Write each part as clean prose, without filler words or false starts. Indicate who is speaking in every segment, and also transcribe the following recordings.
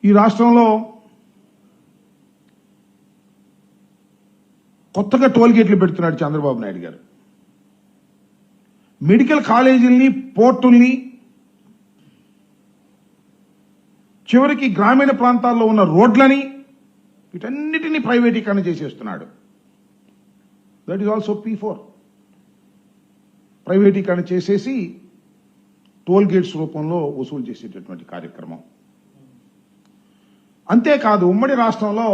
Speaker 1: ఈ రాష్ట్రంలో కొత్తగా టోల్ గేట్లు పెడుతున్నాడు చంద్రబాబు నాయుడు గారు. మెడికల్ కాలేజీల్ని, పోర్టుల్ని, చివరికి గ్రామీణ ప్రాంతాల్లో ఉన్న రోడ్లని వీటన్నిటినీ ప్రైవేటీకరణ చేసేస్తున్నాడు. That is also P4. ప్రైవేటీకరణ చేసేసి టోల్ గేట్స్ రూపంలో వసూలు చేసేటటువంటి కార్యక్రమం. అంతేకాదు, ఉమ్మడి రాష్ట్రంలో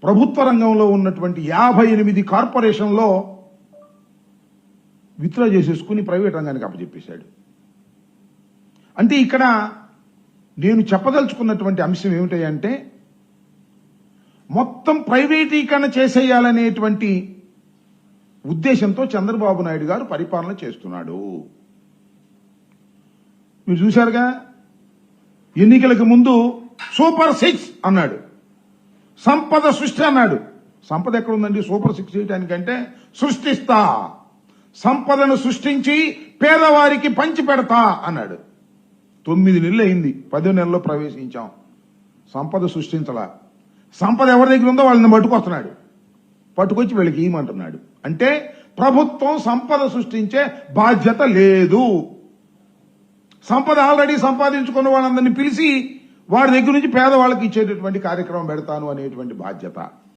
Speaker 1: ప్రభుత్వ రంగంలో ఉన్నటువంటి 58 కార్పొరేషన్లో విత్డ్రా చేసేసుకుని ప్రైవేట్ రంగానికి అప్పచెప్పేశాడు. అంటే ఇక్కడ నేను చెప్పదలుచుకున్నటువంటి అంశం ఏమిటంటే, మొత్తం ప్రైవేటీకరణ చేసేయాలనేటువంటి ఉద్దేశంతో చంద్రబాబు నాయుడు గారు పరిపాలన చేస్తున్నాడు. మీరు చూశారుగా, ఎన్నికలకు ముందు సూపర్ 6 అన్నాడు, సంపద సృష్టి అన్నాడు. సంపద ఎక్కడ ఉందండి సూపర్ 6 చేయడానికంటే? సృష్టిస్తా, సంపదను సృష్టించి పేదవారికి పంచి పెడతా అన్నాడు. 9 నెలలు అయింది, 10వ నెలలో ప్రవేశించాం. సంపద సృష్టించలా. సంపద ఎవరి దగ్గర ఉందో వాళ్ళని పట్టుకొస్తున్నాడు, పట్టుకొచ్చి వీళ్ళకి ఇవ్వమంటున్నాడు. అంటే ప్రభుత్వం సంపద సృష్టించే బాధ్యత లేదు. సంపద ఆల్రెడీ సంపాదించుకున్న వాళ్ళందరినీ పిలిచి వాడి దగ్గర నుంచి పేదవాళ్ళకి ఇచ్చేటటువంటి కార్యక్రమం పెడతాను అనేటువంటి బాధ్యత.